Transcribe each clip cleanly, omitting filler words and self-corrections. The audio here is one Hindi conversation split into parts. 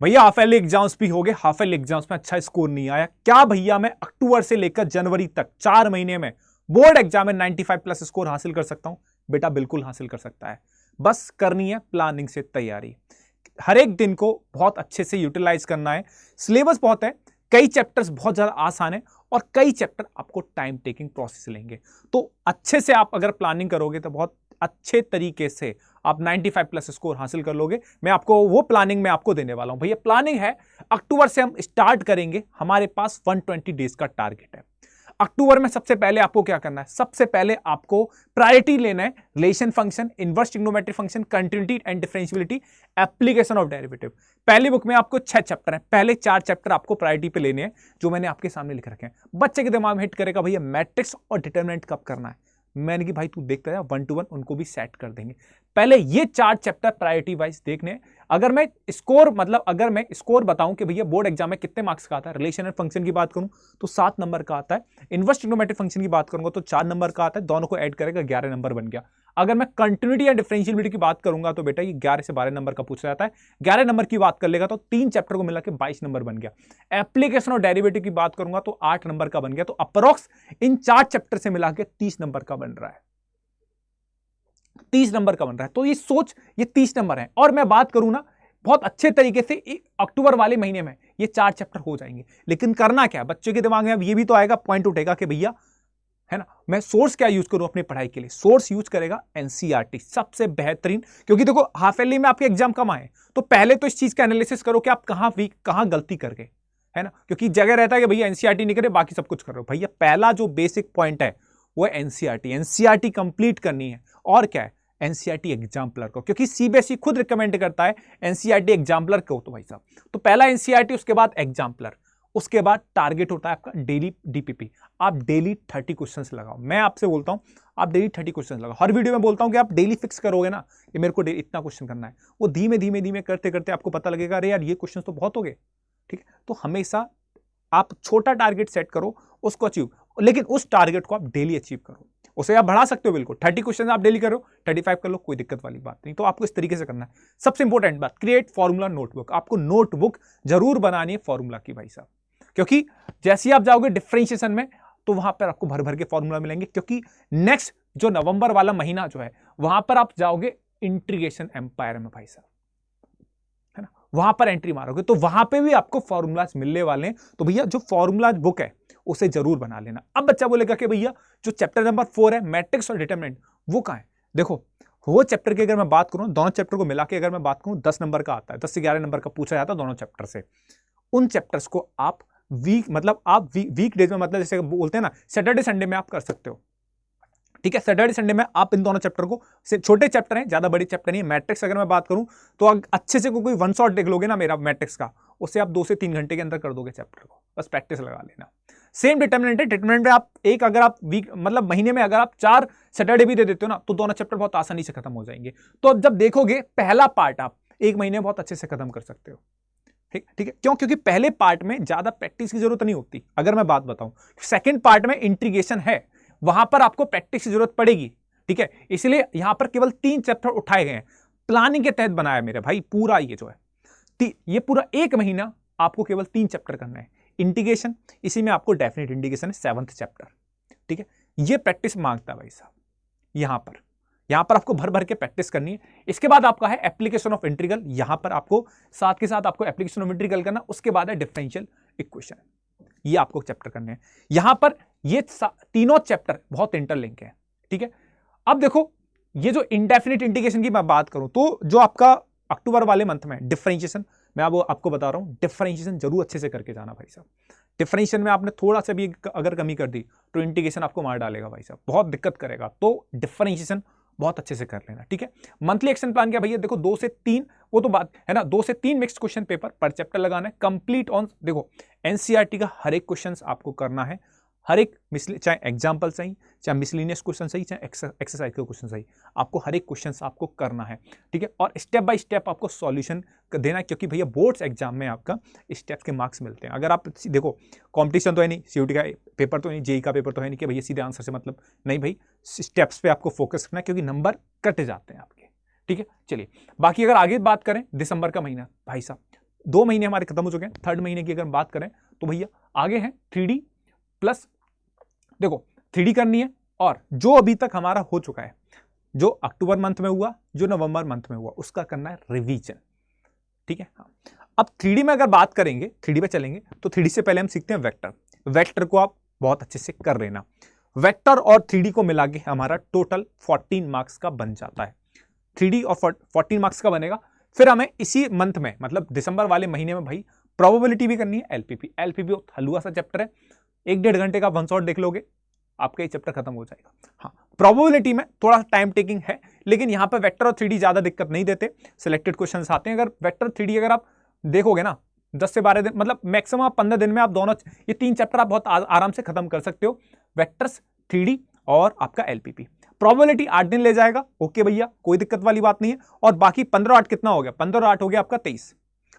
भैया हाफ ईयरली एग्जाम्स भी हो गए, हाफ ईयरली एग्जाम्स में अच्छा स्कोर नहीं आया, क्या भैया मैं अक्टूबर से लेकर जनवरी तक 4 महीने में बोर्ड एग्जाम में 95 प्लस स्कोर हासिल कर सकता हूं? बेटा बिल्कुल हासिल कर सकता है, बस करनी है प्लानिंग से तैयारी। हर एक दिन को बहुत अच्छे से यूटिलाइज करना है। सिलेबस बहुत है, कई चैप्टर्स बहुत ज्यादा आसान है और कई चैप्टर आपको टाइम टेकिंग प्रोसेस लेंगे। तो अच्छे से आप अगर प्लानिंग करोगे तो बहुत अच्छे तरीके से आप 95 प्लस स्कोर हासिल कर लोगे। मैं आपको वो प्लानिंग में आपको देने वाला हूं। भैया प्लानिंग है, अक्टूबर से हम स्टार्ट करेंगे, हमारे पास 120 डेज का टारगेट है। अक्टूबर में सबसे पहले आपको क्या करना है? सबसे पहले आपको प्रायोरिटी लेना है relation function, inverse trigonometric function, continuity and differentiability, application of derivative. पहली बुक में आपको 6 चैप्टर हैं, पहले 4 चैप्टर आपको प्रायोरिटी पे लेने हैं जो मैंने आपके सामने लिख रखे हैं। बच्चे के दिमाग में हिट करेगा भैया मैट्रिक्स और डिटरमिनेंट कब करना है। मैंने कि भाई तू देखता है 1 to 1 उनको भी सेट कर देंगे। पहले ये 4 चैप्टर प्रायोरिटी वाइज देखने हैं। अगर मैं स्कोर बताऊं कि भैया बोर्ड एग्जाम में कितने मार्क्स का आता है, रिलेशन एंड फंक्शन की बात करूं तो 7 नंबर का आता है, इनवर्स ट्रिग्नोमेट्रिक फंक्शन की बात करूंगा तो 4 नंबर का आता है, दोनों को ऐड करेगा 11 नंबर बन गया। अगर मैं कंटिन्यूटी या डिफरेंशियबिलिटी की बात करूंगा तो बेटा ये 11 से 12 नंबर का पूछा जाता है। 11 नंबर की बात कर लेगा तो 3 चैप्टर को मिला के 22 नंबर बन गया। एप्लीकेशन और डेरिवेटिव की बात करूंगा तो 8 नंबर का बन गया। तो अप्रोक्स इन 4 चैप्टर से मिला के 30 नंबर का बन रहा है, 30 नंबर का बन रहा है। तो ये सोच, ये 30 नंबर है। और मैं बात करूं ना बहुत अच्छे तरीके से अक्टूबर वाले महीने में ये 4 चैप्टर हो जाएंगे। लेकिन करना क्या, बच्चे के दिमाग में अब ये भी तो आएगा, पॉइंट उठेगा कि भैया है ना मैं सोर्स क्या यूज करूं अपनी पढ़ाई के लिए। सोर्स यूज करेगा एनसीईआरटी सबसे बेहतरीन, क्योंकि देखो हाफ ईयरली में आपके एग्जाम कम आए तो पहले तो इस चीज का एनालिसिस करो कि आप कहां वीक, कहां गलती कर गए, है ना। क्योंकि जगह रहता है कि भैया एनसीईआरटी नहीं करे बाकी सब कुछ कर रहे हो। भैया पहला जो बेसिक पॉइंट है वो है एनसीईआरटी। एनसीईआरटी कंप्लीट करनी है। और क्या है, एनसीईआरटी एग्जाम्पलर को, क्योंकि सीबीएसई खुद रिकमेंड करता है एनसीईआरटी एग्जाम्पलर को। तो भाई साहब तो पहला एनसीईआरटी, उसके बाद एग्जाम्पलर, उसके बाद टारगेट होता है आपका डेली डीपीपी। आप डेली 30 क्वेश्चंस लगाओ। मैं आपसे बोलता हूं आप डेली 30 क्वेश्चंस लगाओ। हर वीडियो में बोलता हूं कि आप डेली फिक्स करोगे ना कि मेरे को इतना क्वेश्चन करना है, वो धीमे धीमे धीमे करते करते आपको पता लगेगा अरे यार ये क्वेश्चन तो बहुत हो गए। ठीक है, तो हमेशा आप छोटा टारगेट सेट करो, उसको अचीव, लेकिन उस टारगेट को आप डेली अचीव करो। उसे आप बढ़ा सकते हो बिल्कुल, 30 क्वेश्चन आप डेली करो, 35 कर लो, कोई दिक्कत वाली बात नहीं। तो आपको इस तरीके से करना है। सबसे इंपॉर्टेंट बात, क्रिएट फॉर्मूला नोटबुक। आपको नोटबुक जरूर बनानी है फॉर्मूला की भाई साहब, क्योंकि जैसे ही आप जाओगे डिफरेंशिएशन में तो वहां पर आपको भर भर के फॉर्मूला मिलेंगे। क्योंकि नेक्स्ट जो नवंबर वाला महीना जो है वहां पर आप जाओगे इंटीग्रेशन एम्पायर में भाई साहब, है ना, वहां पर एंट्री मारोगे तो वहां पे भी आपको फॉर्मूलाज मिलने वाले हैं। तो भैया जो फॉर्मूला बुक है उसे जरूर बना लेना। अब बच्चा बोलेगा कि भैया जो चैप्टर नंबर 4 है मैट्रिक्स और डिटरमिनेंट, वो कहां है? देखो वो चैप्टर की अगर मैं बात करूं, दोनों चैप्टर को मिला के अगर मैं बात करूं 10 नंबर का आता है, 10 से 11 नंबर का पूछा जाता है दोनों चैप्टर से। उन चैप्टर्स को आप वीक डेज में, मतलब जैसे बोलते हैं ना सैटरडे संडे में आप कर सकते हो। ठीक है, सैटरडे संडे में आप इन दोनों चैप्टर को, छोटे चैप्टर हैं, ज्यादा बड़ी चैप्टर नहीं है। मैट्रिक्स अगर मैं बात करूं तो अच्छे से कोई वन शॉट देख लोगे ना मेरा मैट्रिक्स का, उससे आप 2 से 3 घंटे के अंदर कर दोगे चैप्टर को, बस प्रैक्टिस लगा लेना। सेम डिटरमिनेंट है, डिटरमिनेंट में आप अगर आप वीक मतलब महीने में अगर आप 4 सैटरडे भी दे देते हो ना तो दोनों चैप्टर बहुत आसानी से खत्म हो जाएंगे। तो अब जब देखोगे पहला पार्ट आप 1 महीने में बहुत अच्छे से खत्म कर सकते हो। ठीक है, क्यों? क्योंकि पहले पार्ट में ज्यादा प्रैक्टिस की जरूरत नहीं होती। अगर मैं बात बताऊं सेकंड पार्ट में इंटीग्रेशन है, वहां पर आपको प्रैक्टिस की जरूरत पड़ेगी। ठीक है, इसलिए यहां पर केवल 3 चैप्टर उठाए गए हैं, प्लानिंग के तहत बनाया मेरे भाई। पूरा ये जो है ये पूरा 1 महीना आपको केवल 3 चैप्टर करना है। इंटीग्रेशन, इसी में आपको डेफिनेट इंटीग्रेशन है 7th चैप्टर। ठीक है, ये प्रैक्टिस मांगता है भाई साहब। यहां पर आपको भर भर के प्रैक्टिस करनी है। इसके बाद आपका है एप्लीकेशन ऑफ इंटीग्रल, यहां पर आपको साथ के साथ आपको एप्लीकेशन ऑफ इंटीग्रल करना। उसके बाद है डिफरेंशियल इक्वेशन, ये आपको चैप्टर करने हैं। यहां पर ये तीनों चैप्टर बहुत इंटरलिंक है। ठीक है, अब देखो ये जो इंडेफिनिट इंटीग्रेशन की मैं बात करूं तो जो आपका अक्टूबर वाले मंथ में डिफरेंशिएशन, मैं आपको बता रहा हूं डिफरेंशिएशन जरूर अच्छे से करके जाना भाई साहब। डिफरेंशिएशन में आपने थोड़ा सा भी अगर कमी कर दी तो इंटीग्रेशन आपको मार डालेगा भाई साहब, बहुत दिक्कत करेगा। तो डिफरेंशिएशन बहुत अच्छे से कर लेना। ठीक है, मंथली एक्शन प्लान क्या भैया, देखो 2 से 3, वो तो बात है ना, 2 से 3 मिक्स्ड क्वेश्चन पेपर पर चैप्टर लगाना है। कंप्लीट ऑन, देखो एनसीईआरटी का हर एक क्वेश्चन आपको करना है, हर एक चाहे एग्जाम्पल सही, चाहे मिसलिनियस क्वेश्चन सही, चाहे एक्सरसाइज का क्वेश्चन सही, आपको हर एक क्वेश्चन आपको करना है। ठीक है, और स्टेप बाय स्टेप आपको सॉल्यूशन देना है, क्योंकि भैया बोर्ड्स एग्जाम में आपका स्टेप्स के मार्क्स मिलते हैं। अगर आप देखो कंपटीशन तो है नहीं, सीयूटी का पेपर तो नहीं, जेई का पेपर तो है नहीं कि भैया सीधे आंसर से मतलब नहीं भाई, स्टेप्स पे आपको फोकस करना है क्योंकि नंबर कट जाते हैं आपके। ठीक है, चलिए बाकी अगर आगे बात करें, दिसंबर का महीना भाई साहब 2 महीने हमारे खत्म हो चुके हैं। थर्ड महीने की अगर हम बात करें तो भैया आगे है 3D प्लस, देखो 3D करनी है, और जो अभी तक हमारा हो चुका है, जो अक्टूबर मंथ में हुआ, जो नवंबर मंथ में हुआ, उसका करना है रिवीजन। ठीक है, हाँ। अब 3D में अगर बात करेंगे, 3D पे चलेंगे, तो 3D से पहले हम सीखते हैं वेक्टर। वेक्टर को आप बहुत अच्छे से कर लेना। वेक्टर और 3D को मिला के हमारा टोटल 14 मार्क्स का बन जाता है। 3D और 14 मार्क्स का बनेगा। फिर हमें इसी मंथ में, मतलब दिसंबर वाले महीने में भाई प्रोबेबिलिटी भी करनी है, एलपीपी। एलपीपी हलुआ सा चैप्टर है, 1-1.5 घंटे का वन शॉट देख लोगे, आपका ये चैप्टर खत्म हो जाएगा। हाँ, प्रोबेबिलिटी में थोड़ा टाइम टेकिंग है, लेकिन यहां पे वेक्टर और 3D ज्यादा दिक्कत नहीं देते, सिलेक्टेड क्वेश्चंस आते हैं। अगर वेक्टर 3D अगर आप देखोगे ना 10 से 12 दिन, मतलब मैक्सिमम आप 15 दिन में आप दोनों ये 3 चैप्टर आप बहुत आराम से खत्म कर सकते हो, वेक्टर्स, 3D और आपका एलपीपी। प्रोबेबिलिटी 8 दिन ले जाएगा, ओके भैया, कोई दिक्कत वाली बात नहीं है। और बाकी 15-8 कितना हो गया, 15-8 हो गया आपका 23।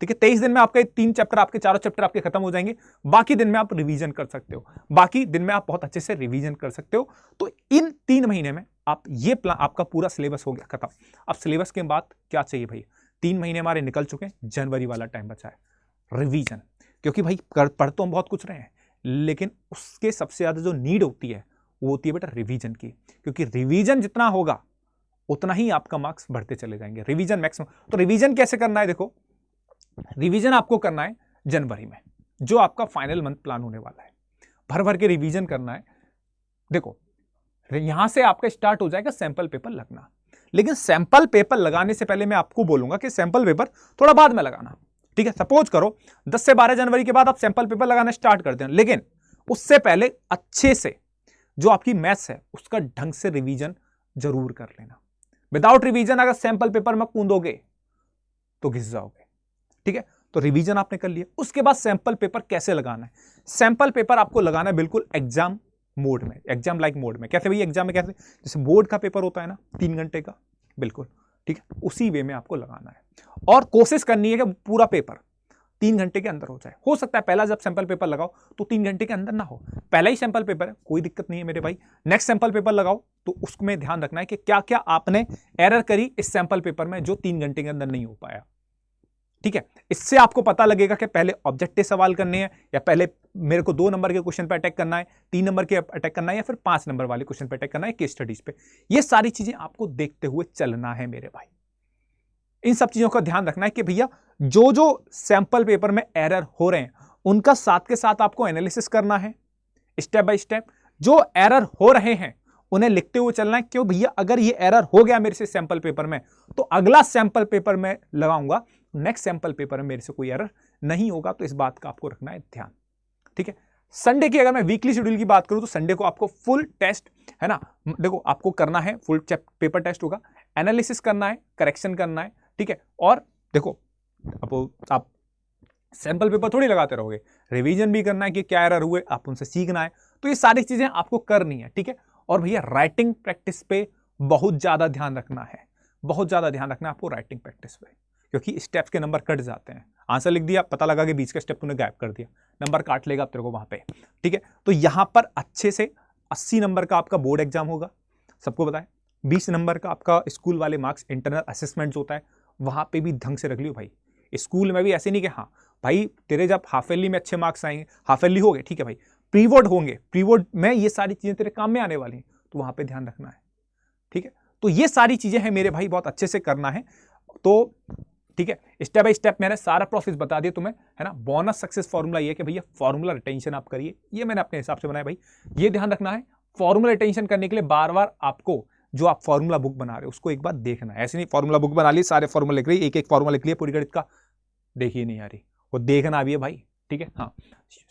ठीक है, 23 दिन में आपका 3 चैप्टर, आपके 4 चैप्टर आपके खत्म हो जाएंगे। बाकी दिन में आप रिवीजन कर सकते हो, बाकी दिन में आप बहुत अच्छे से रिवीजन कर सकते हो। तो इन 3 महीने में आप ये प्लान, आपका पूरा सिलेबस हो गया खत्म। अब सिलेबस के बाद क्या चाहिए भाई, 3 महीने हमारे निकल चुके हैं, जनवरी वाला टाइम बचा है रिवीजन। क्योंकि भाई पढ़ तो हम बहुत कुछ रहे हैं, लेकिन उसके सबसे ज्यादा जो नीड होती है वो होती है बेटा रिवीजन की। क्योंकि रिवीजन जितना होगा उतना ही आपका मार्क्स बढ़ते चले जाएंगे, रिवीजन मैक्सिमम। तो रिवीजन कैसे करना है, देखो रिवीजन आपको करना है जनवरी में, जो आपका फाइनल मंथ प्लान होने वाला है। भर भर के रिवीजन करना है। देखो यहां से आपका स्टार्ट हो जाएगा सैंपल पेपर लगना, लेकिन सैंपल पेपर लगाने से पहले मैं आपको बोलूंगा कि सैंपल पेपर थोड़ा बाद में लगाना। ठीक है, सपोज करो 10 से 12 जनवरी के बाद आप सैंपल पेपर लगाना स्टार्ट कर दें, लेकिन उससे पहले अच्छे से जो आपकी मैथ्स है उसका ढंग से रिवीजन जरूर कर लेना। विदाउट रिवीजन अगर सैंपल पेपर में कूदोगे तो घिस जाओगे। ठीक है, तो रिवीजन आपने कर लिया, उसके बाद सैंपल पेपर कैसे लगाना है। सैंपल पेपर आपको लगाना है बिल्कुल एग्जाम मोड में, एग्जाम लाइक मोड में। कैसे भैया एग्जाम में, कैसे, जैसे बोर्ड का पेपर होता है ना 3 घंटे का, बिल्कुल ठीक है, उसी वे में आपको लगाना है। और कोशिश करनी है कि पूरा पेपर 3 घंटे के अंदर हो जाए। हो सकता है पहला जब सैंपल पेपर लगाओ तो 3 घंटे के अंदर ना हो, पहला ही सैंपल पेपर है, कोई दिक्कत नहीं है मेरे भाई। नेक्स्ट सैंपल पेपर लगाओ तो उसमें ध्यान रखना है कि क्या क्या आपने एरर करी इस सैंपल पेपर में जो 3 घंटे के अंदर नहीं हो पाया। ठीक है, इससे आपको पता लगेगा कि पहले ऑब्जेक्टिव सवाल करने हैं, या पहले मेरे को 2 नंबर के क्वेश्चन पे अटैक करना है, 3 नंबर के अटैक करना है, या फिर 5 नंबर वाले क्वेश्चन पे अटैक करना है केस स्टडीज पे। ये सारी चीजें आपको देखते हुए चलना है मेरे भाई। इन सब चीजों का ध्यान रखना है कि भैया जो जो सैंपल पेपर में एरर हो रहे हैं उनका साथ के साथ आपको एनालिसिस करना है स्टेप बाय स्टेप। जो एरर हो रहे हैं उन्हें लिखते हुए चलना है, क्यों भैया अगर ये एरर हो गया मेरे से सैंपल पेपर में तो अगला सैंपल पेपर में लगाऊंगा, नेक्स्ट सैंपल पेपर में मेरे से कोई एरर नहीं होगा। तो इस बात का आपको रखना है ध्यान। ठीक है, संडे की अगर मैं वीकली शेड्यूल की बात करूं तो संडे को आपको फुल टेस्ट है ना, देखो आपको करना है, फुल पेपर टेस्ट होगा, एनालिसिस करना है, करेक्शन करना है। ठीक है, और देखो अब आप सैंपल पेपर थोड़ी लगाते रहोगे, रिवीजन भी करना है कि क्या एरर हुए, आप उनसे सीखना है। तो ये सारी चीजें आपको करनी है। ठीक है, और भैया राइटिंग प्रैक्टिस पे बहुत ज्यादा ध्यान रखना है, बहुत ज्यादा ध्यान रखना है आपको राइटिंग प्रैक्टिस पे, क्योंकि स्टेप्स के नंबर कट जाते हैं। आंसर लिख दिया, पता लगा कि बीच का स्टेप तूने गायब कर दिया, नंबर काट लेगा तेरे को वहां पे। ठीक है, तो यहां पर अच्छे से 80 नंबर का आपका बोर्ड एग्जाम होगा, सबको बताए। 20 नंबर का आपका स्कूल वाले मार्क्स इंटरनल असेसमेंट होता है, वहां पे भी ढंग से रख लियो भाई। स्कूल में भी ऐसे नहीं कि हाँ भाई तेरे जब हाफ ईयरली में अच्छे मार्क्स आएंगे, हाफ ईयरली हो गए ठीक है भाई, प्रीवोर्ड होंगे, प्रीवोर्ड में ये सारी चीजें तेरे काम में आने वाली हैं, तो वहां पे ध्यान रखना है। ठीक है, तो ये सारी चीजें हैं मेरे भाई, बहुत अच्छे से करना है। तो ठीक है, स्टेप बाय स्टेप मैंने सारा प्रोसेस बता दिया तुम्हें, है ना। बोनस सक्सेस फॉर्मूला ये कि भैया फॉर्मूला रिटेंशन आप करिए, ये मैंने अपने हिसाब से बनाया भाई। ये ध्यान रखना है, फॉर्मूला रिटेंशन करने के लिए बार बार आपको जो आप फॉर्मूला बुक बना रहे हो उसको एक बार देखना है। ऐसे नहीं फॉर्मूला बुक बना ली, सारे फॉर्मूला लिख रही, एक एक फॉर्मूला लिख लिया पूरी गणित का, देखिए नहीं आ रही, वो देखना भी है भाई। ठीक है, हाँ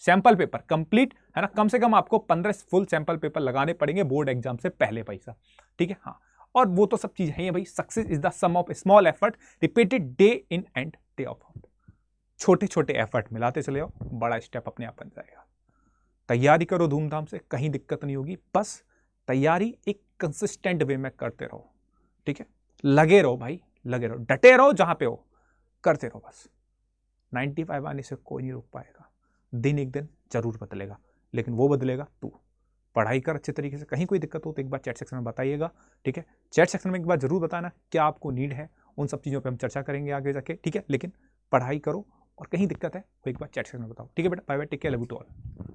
सैंपल पेपर कंप्लीट है ना, कम से कम आपको 15 फुल सैंपल पेपर लगाने पड़ेंगे बोर्ड एग्जाम से पहले पैसा। ठीक है, हाँ, और वो तो सब चीजें हैं भाई। Success is the sum of small effort repeated day in and day out. छोटे छोटे एफर्ट मिलाते चले जाओ, बड़ा स्टेप अपने आप बन जाएगा। तैयारी करो धूमधाम से, कहीं दिक्कत नहीं होगी, बस तैयारी एक कंसिस्टेंट वे में करते रहो। ठीक है, लगे रहो भाई, लगे रहो, डटे रहो, जहां पे हो करते रहो बस। 95 आने से कोई नहीं रोक पाएगा, दिन एक दिन जरूर बदलेगा, लेकिन वो बदलेगा तू। पढ़ाई कर अच्छे तरीके से, कहीं कोई दिक्कत हो तो एक बार चैट सेक्शन में बताइएगा। ठीक है, चैट सेक्शन में एक बार जरूर बताना क्या आपको नीड है, उन सब चीज़ों पे हम चर्चा करेंगे आगे जाके। ठीक है, लेकिन पढ़ाई करो और कहीं दिक्कत है वो एक बार चैट सेक्शन में बताओ। ठीक है बेटा, bye bye, take care, love you to all.